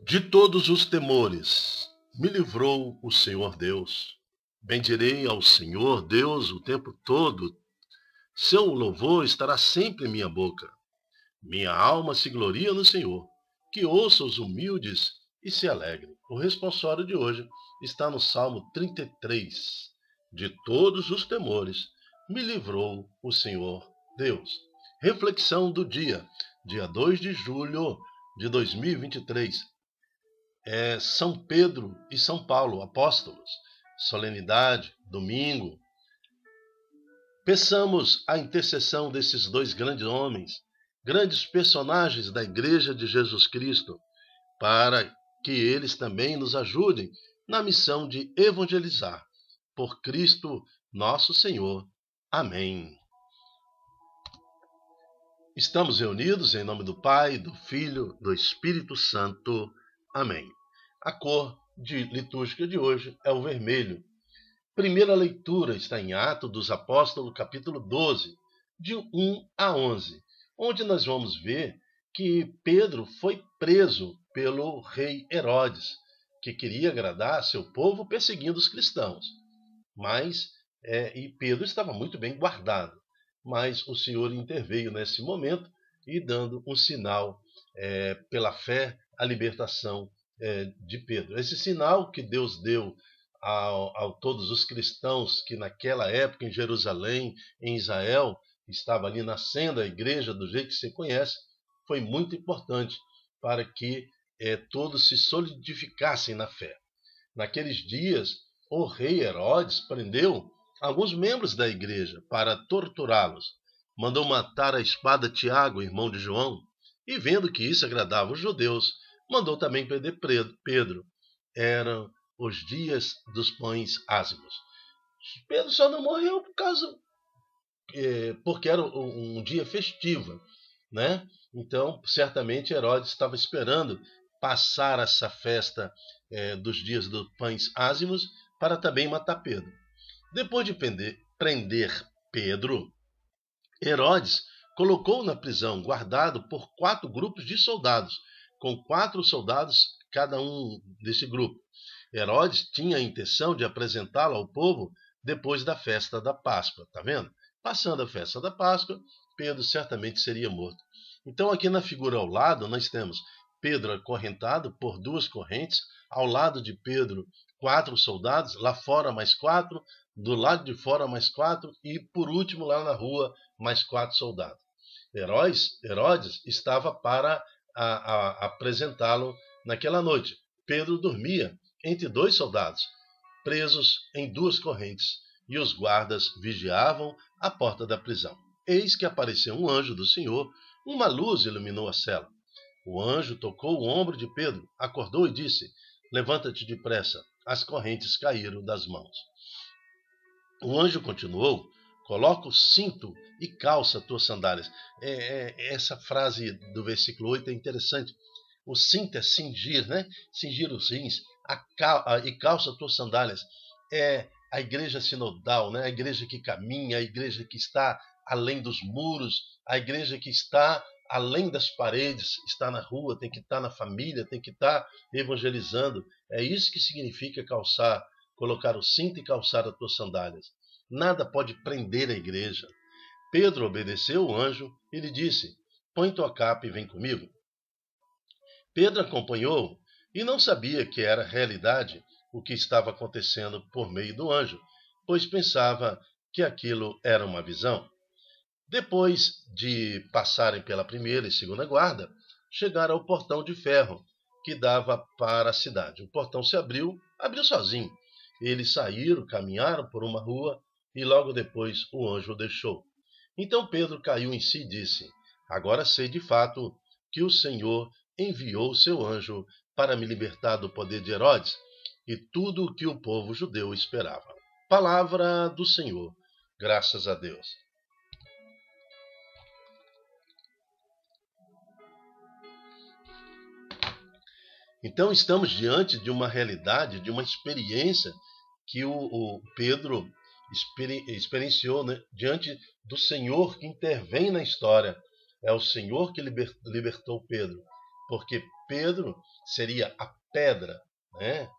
De todos os temores, me livrou o Senhor Deus. Bendirei ao Senhor Deus o tempo todo. Seu louvor estará sempre em minha boca. Minha alma se gloria no Senhor. Que ouça os humildes e se alegre. O responsório de hoje está no Salmo 33. De todos os temores, me livrou o Senhor Deus. Reflexão do dia 2 de julho de 2023. São Pedro e São Paulo, apóstolos. Solenidade, domingo. Peçamos a intercessão desses dois grandes homens, grandes personagens da Igreja de Jesus Cristo, para que eles também nos ajudem na missão de evangelizar. Por Cristo nosso Senhor. Amém. Estamos reunidos em nome do Pai, do Filho, do Espírito Santo. Amém. A cor litúrgica de hoje é o vermelho. Primeira leitura está em Atos dos Apóstolos, capítulo 12, de 1 a 11, onde nós vamos ver que Pedro foi preso pelo rei Herodes, que queria agradar seu povo perseguindo os cristãos. E Pedro estava muito bem guardado, mas o Senhor interveio nesse momento e dando um sinal pela fé, a libertação de Pedro. Esse sinal que Deus deu a todos os cristãos que naquela época em Jerusalém, em Israel, estava ali nascendo a igreja do jeito que você conhece, foi muito importante para que todos se solidificassem na fé. Naqueles dias, o rei Herodes prendeu alguns membros da igreja para torturá-los. Mandou matar a espada Tiago, irmão de João, e vendo que isso agradava os judeus, mandou também prender Pedro. Eram os dias dos pães ázimos. Pedro só não morreu porque era um dia festivo, né? Então, certamente Herodes estava esperando passar essa festa dos dias dos pães ázimos para também matar Pedro. Depois de prender Pedro, Herodes colocou na prisão, guardado por 4 grupos de soldados, com 4 soldados cada um desse grupo. Herodes tinha a intenção de apresentá-lo ao povo depois da festa da Páscoa, tá vendo? Passando a festa da Páscoa, Pedro certamente seria morto. Então aqui na figura ao lado nós temos Pedro acorrentado por 2 correntes, ao lado de Pedro 4 soldados, lá fora mais 4, do lado de fora mais 4 e por último lá na rua mais 4 soldados. Herodes estava para apresentá-lo naquela noite. Pedro dormia entre 2 soldados, presos em 2 correntes, e os guardas vigiavam a porta da prisão. Eis que apareceu um anjo do Senhor, uma luz iluminou a cela. O anjo tocou o ombro de Pedro, acordou e disse: levanta-te depressa, as correntes caíram das mãos. O anjo continuou: coloca o cinto e calça tuas sandálias. Essa frase do versículo 8 é interessante. O cinto é cingir, né? Cingir os rins, e calça tuas sandálias. É a igreja sinodal, né? A igreja que caminha, a igreja que está além dos muros, a igreja que está além das paredes, está na rua, tem que estar na família, tem que estar evangelizando. É isso que significa calçar, colocar o cinto e calçar as tuas sandálias. Nada pode prender a igreja. Pedro obedeceu o anjo e lhe disse: põe tua capa e vem comigo. Pedro acompanhou e não sabia que era realidade o que estava acontecendo por meio do anjo, pois pensava que aquilo era uma visão. Depois de passarem pela primeira e segunda guarda, chegaram ao portão de ferro que dava para a cidade. O portão se abriu sozinho. Eles saíram, caminharam por uma rua e logo depois o anjo o deixou. Então Pedro caiu em si e disse: agora sei de fato que o Senhor enviou o seu anjo para me libertar do poder de Herodes e tudo o que o povo judeu esperava. Palavra do Senhor. Graças a Deus. Então estamos diante de uma realidade, de uma experiência que o Pedro experienciou, né? Diante do Senhor que intervém na história. É o Senhor que libertou Pedro. porque Pedro seria a pedra, né,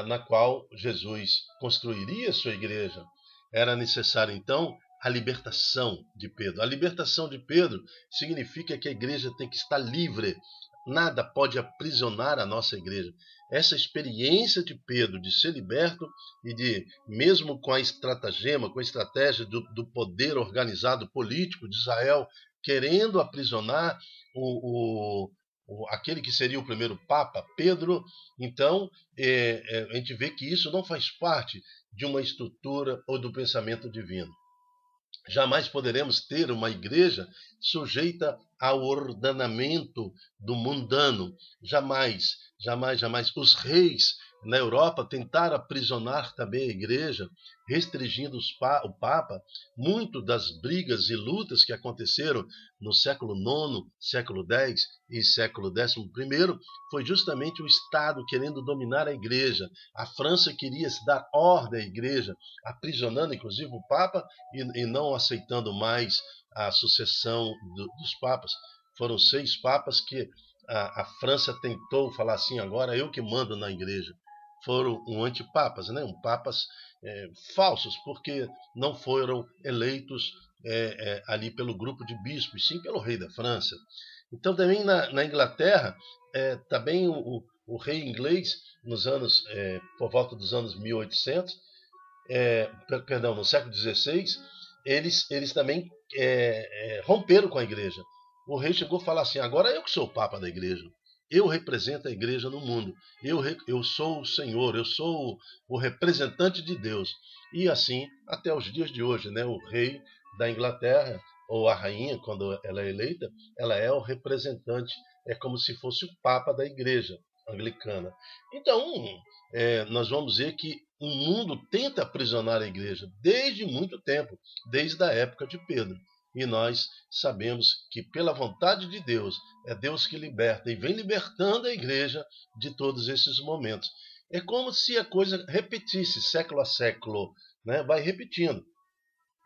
na qual Jesus construiria sua igreja. Era necessário, então, a libertação de Pedro. A libertação de Pedro significa que a igreja tem que estar livre. Nada pode aprisionar a nossa igreja. Essa experiência de Pedro de ser liberto e de, mesmo com a estratagema, com a estratégia do poder organizado político de Israel, querendo aprisionar aquele que seria o primeiro Papa, Pedro, então a gente vê que isso não faz parte de uma estrutura ou do pensamento divino. Jamais poderemos ter uma igreja sujeita ao ordenamento do mundano. Jamais, jamais, jamais. Os reis na Europa tentaram aprisionar também a igreja, restringindo o Papa. Muito das brigas e lutas que aconteceram no século IX, século X e século XI foi justamente o Estado querendo dominar a igreja. A França queria se dar ordem à igreja, aprisionando inclusive o Papa e não aceitando mais a sucessão dos papas. Foram 6 papas que a França tentou falar assim, agora eu que mando na igreja. Foram antipapas, né? Papas falsos, porque não foram eleitos ali pelo grupo de bispos, sim pelo rei da França. Então também na Inglaterra, também o rei inglês, por volta dos anos 1800, perdão, no século XVI, eles também romperam com a igreja. O rei chegou a falar assim, agora eu que sou o Papa da igreja. Eu represento a igreja no mundo. Eu sou o Senhor, eu sou o representante de Deus. E assim, até os dias de hoje, né, o rei da Inglaterra, ou a rainha, quando ela é eleita, ela é o representante, é como se fosse o Papa da igreja anglicana. Então, nós vamos ver que o mundo tenta aprisionar a igreja desde muito tempo, desde a época de Pedro. E nós sabemos que pela vontade de Deus, é Deus que liberta e vem libertando a igreja de todos esses momentos. É como se a coisa repetisse século a século, né? Vai repetindo.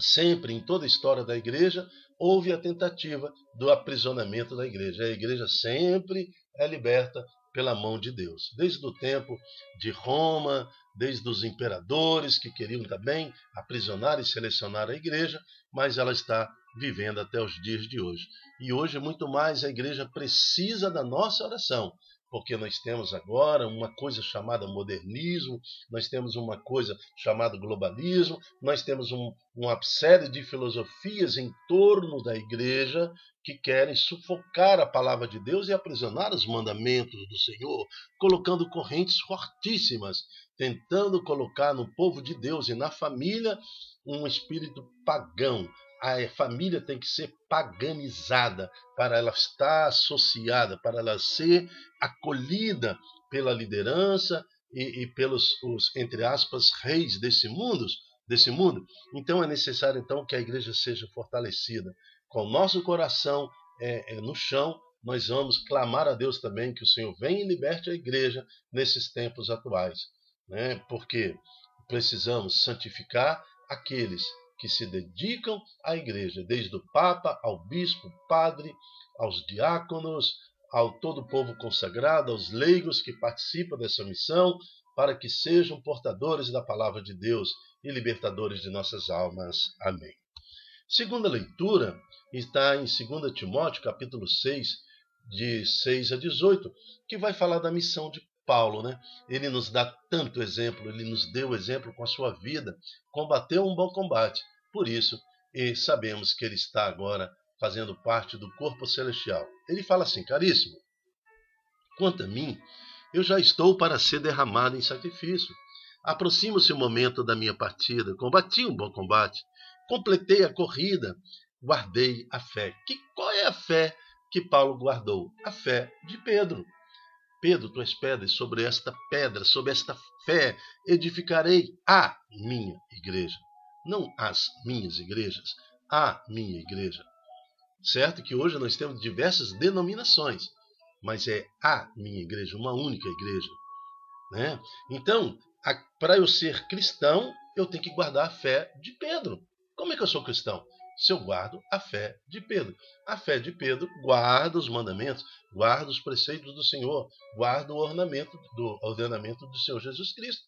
Sempre, em toda a história da igreja, houve a tentativa do aprisionamento da igreja. A igreja sempre é liberta pela mão de Deus. Desde o tempo de Roma, desde os imperadores que queriam também aprisionar e selecionar a igreja, mas ela está vivendo até os dias de hoje. E hoje, muito mais, a igreja precisa da nossa oração, porque nós temos agora uma coisa chamada modernismo, nós temos uma coisa chamada globalismo, nós temos uma série de filosofias em torno da igreja que querem sufocar a palavra de Deus e aprisionar os mandamentos do Senhor, colocando correntes fortíssimas, tentando colocar no povo de Deus e na família um espírito pagão. A família tem que ser paganizada para ela estar associada, para ela ser acolhida pela liderança e pelos, entre aspas, reis desse mundo. Então é necessário então que a igreja seja fortalecida. Com o nosso coração no chão, nós vamos clamar a Deus também que o Senhor venha e liberte a igreja nesses tempos atuais, né? Porque precisamos santificar aqueles que se dedicam à igreja, desde o Papa ao bispo, padre, aos diáconos, ao todo o povo consagrado, aos leigos que participam dessa missão, para que sejam portadores da palavra de Deus e libertadores de nossas almas. Amém. Segunda leitura está em 2 Timóteo, capítulo 6, de 6 a 18, que vai falar da missão de Paulo, né? Ele nos dá tanto exemplo, ele nos deu exemplo com a sua vida, combateu um bom combate. Por isso, sabemos que ele está agora fazendo parte do corpo celestial. Ele fala assim, caríssimo, quanto a mim, eu já estou para ser derramado em sacrifício. Aproxima-se o momento da minha partida, combati um bom combate, completei a corrida, guardei a fé. Qual é a fé que Paulo guardou? A fé de Pedro. Pedro, tu és pedra, e sobre esta pedra, sobre esta fé, edificarei a minha igreja. Não as minhas igrejas, a minha igreja. Certo que hoje nós temos diversas denominações, mas é a minha igreja, uma única igreja, né? Então, para eu ser cristão, eu tenho que guardar a fé de Pedro. Como é que eu sou cristão? se eu guardo a fé de Pedro. A fé de Pedro guarda os mandamentos, guarda os preceitos do Senhor, guarda o ordenamento do Senhor Jesus Cristo.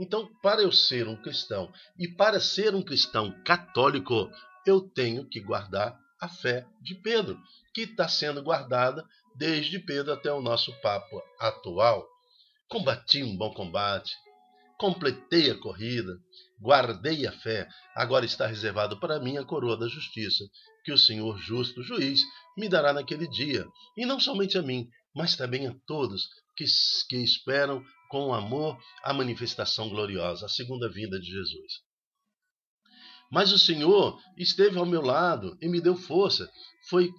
Então, para eu ser um cristão e para ser um cristão católico, eu tenho que guardar a fé de Pedro, que está sendo guardada desde Pedro até o nosso Papa atual. Combati um bom combate, completei a corrida, guardei a fé, agora está reservado para mim a coroa da justiça, que o Senhor justo juiz me dará naquele dia, e não somente a mim, mas também a todos que esperam com amor a manifestação gloriosa, a segunda vinda de Jesus. Mas o Senhor esteve ao meu lado e me deu força. Foi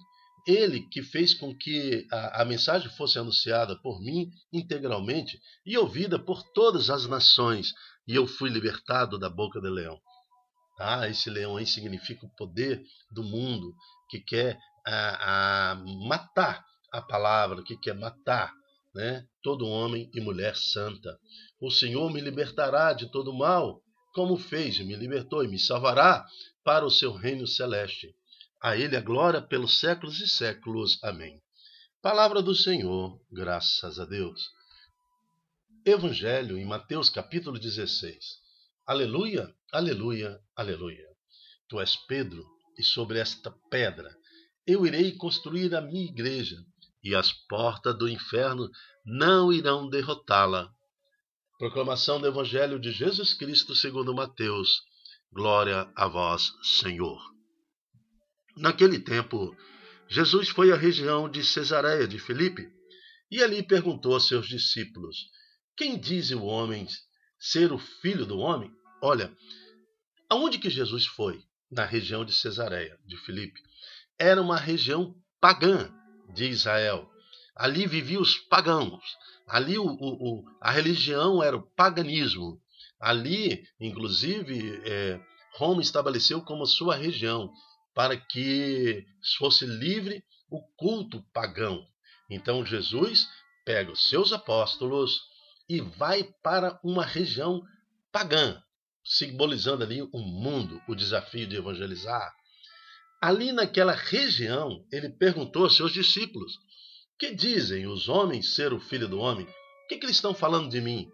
Ele que fez com que a mensagem fosse anunciada por mim integralmente e ouvida por todas as nações. E eu fui libertado da boca do leão. Esse leão aí significa o poder do mundo que quer matar a palavra, que quer matar, né, todo homem e mulher santa. O Senhor me libertará de todo mal, como fez, me libertou e me salvará para o seu reino celeste. A Ele a glória pelos séculos e séculos. Amém. Palavra do Senhor, graças a Deus. Evangelho em Mateus capítulo 16. Aleluia, aleluia, aleluia. Tu és Pedro, e sobre esta pedra eu irei construir a minha igreja, e as portas do inferno não irão derrotá-la. Proclamação do Evangelho de Jesus Cristo segundo Mateus. Glória a vós, Senhor. Naquele tempo, Jesus foi à região de Cesareia de Filipe e ali perguntou a seus discípulos: quem diz o homem ser o filho do homem? Olha, aonde que Jesus foi? Na região de Cesareia de Filipe. Era uma região pagã de Israel. Ali viviam os pagãos. Ali a religião era o paganismo. Ali, inclusive, Roma estabeleceu como sua região para que fosse livre o culto pagão. Então Jesus pega os seus apóstolos e vai para uma região pagã, simbolizando ali o mundo, o desafio de evangelizar. Ali naquela região, ele perguntou aos seus discípulos: que dizem os homens ser o filho do homem? O que eles estão falando de mim?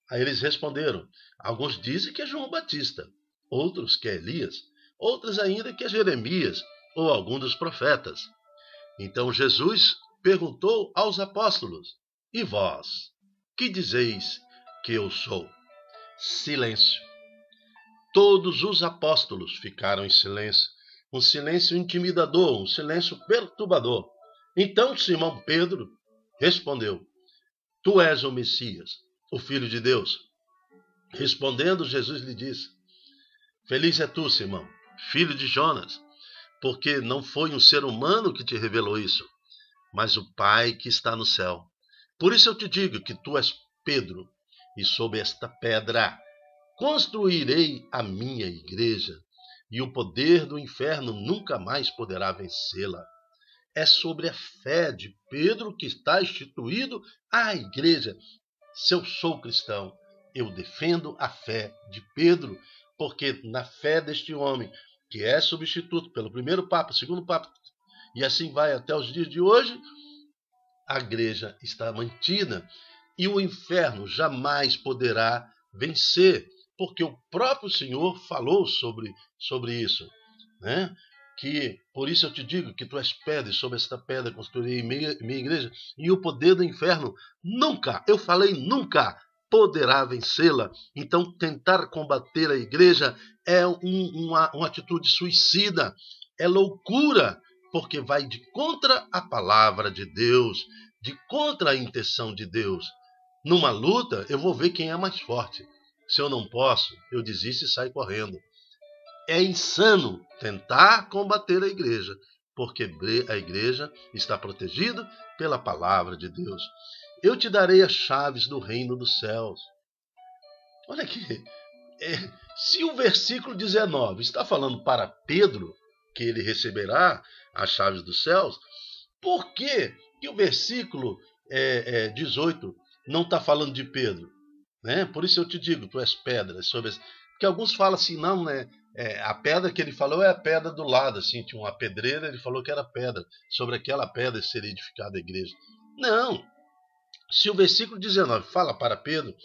Aí eles responderam: alguns dizem que é João Batista, outros que é Elias, outros ainda que é Jeremias ou algum dos profetas. Então Jesus perguntou aos apóstolos: e vós, que dizeis que eu sou? Silêncio. Todos os apóstolos ficaram em silêncio. Um silêncio intimidador, um silêncio perturbador. Então Simão Pedro respondeu: tu és o Messias, o Filho de Deus. Respondendo, Jesus lhe disse: feliz é tu, Simão, filho de Jonas, porque não foi um ser humano que te revelou isso, mas o Pai que está no céu. Por isso eu te digo que tu és Pedro, e sob esta pedra construirei a minha igreja, e o poder do inferno nunca mais poderá vencê-la. É sobre a fé de Pedro que está instituído a igreja. Se eu sou cristão, eu defendo a fé de Pedro, porque na fé deste homem, que é substituto pelo primeiro Papa, segundo Papa, e assim vai até os dias de hoje, a igreja está mantida e o inferno jamais poderá vencer, porque o próprio Senhor falou sobre isso, né? Que por isso eu te digo que tu és pedra, e sobre esta pedra construirei minha igreja, e o poder do inferno nunca, eu falei nunca, poderá vencê-la. Então tentar combater a igreja é uma atitude suicida, é loucura, porque vai de contra a palavra de Deus, de contra a intenção de Deus. Numa luta, eu vou ver quem é mais forte. Se eu não posso, eu desisto e saio correndo. É insano tentar combater a igreja, porque a igreja está protegida pela palavra de Deus. Eu te darei as chaves do reino dos céus. Olha aqui, se o versículo 19 está falando para Pedro que ele receberá as chaves dos céus, por que o versículo 18 não está falando de Pedro? Né? Por isso eu te digo, tu és pedra. Porque alguns falam assim, não, né? A pedra que ele falou é a pedra do lado, assim, tinha uma pedreira, ele falou que era pedra. Sobre aquela pedra seria edificada a igreja. Não! Se o versículo 19 fala para Pedro,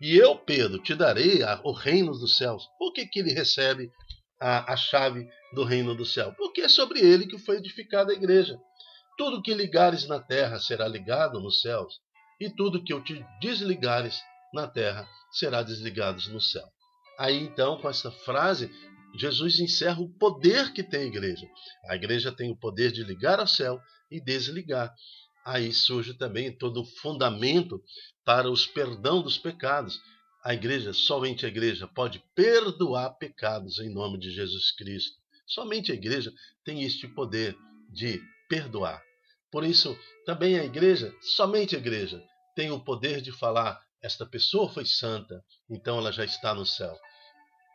e eu, Pedro, te darei o reino dos céus. Por que ele recebe a chave do reino do céu? Porque é sobre ele que foi edificada a igreja. Tudo que ligares na terra será ligado nos céus, e tudo que eu te desligares na terra será desligado no céu. Aí então, com essa frase, Jesus encerra o poder que tem a igreja. A igreja tem o poder de ligar ao céu e desligar. Aí surge também todo o fundamento para os perdão dos pecados. Somente a igreja pode perdoar pecados em nome de Jesus Cristo. Somente a igreja tem este poder de perdoar. Por isso, também somente a igreja, tem o poder de falar: esta pessoa foi santa, então ela já está no céu.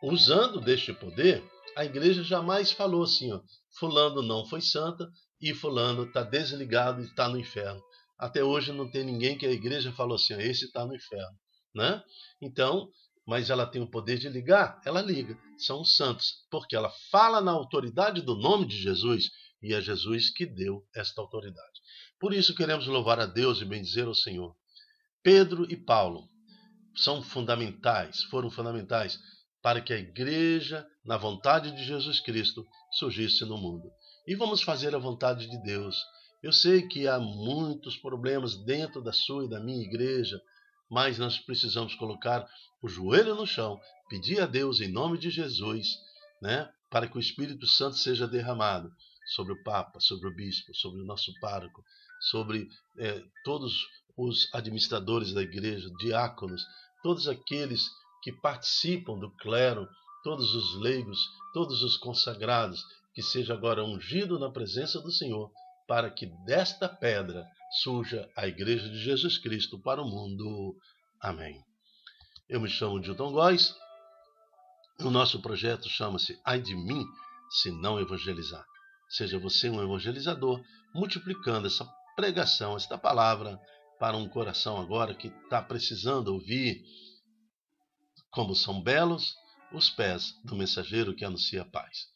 Usando deste poder, a igreja jamais falou assim: ó, fulano não foi santa e fulano está desligado e está no inferno. Até hoje não tem ninguém que a igreja falou assim: ó, esse está no inferno, né? Então, mas ela tem o poder de ligar, ela liga, são os santos, porque ela fala na autoridade do nome de Jesus, e é Jesus que deu esta autoridade. Por isso queremos louvar a Deus e bendizer ao Senhor. Pedro e Paulo foram fundamentais para que a igreja, na vontade de Jesus Cristo, surgisse no mundo. E vamos fazer a vontade de Deus. Eu sei que há muitos problemas dentro da sua e da minha igreja, mas nós precisamos colocar o joelho no chão, pedir a Deus em nome de Jesus, né, para que o Espírito Santo seja derramado sobre o Papa, sobre o Bispo, sobre o nosso pároco, sobre todos os administradores da igreja, diáconos, todos aqueles que participam do clero, todos os leigos, todos os consagrados, que seja agora ungido na presença do Senhor, para que desta pedra surja a igreja de Jesus Cristo para o mundo. Amém. Eu me chamo Dilton Góes. O nosso projeto chama-se Ai de mim, se não evangelizar. Seja você um evangelizador, multiplicando essa pregação, esta palavra, para um coração agora que está precisando ouvir como são belos os pés do mensageiro que anuncia a paz.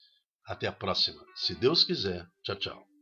Até a próxima, se Deus quiser. Tchau, tchau.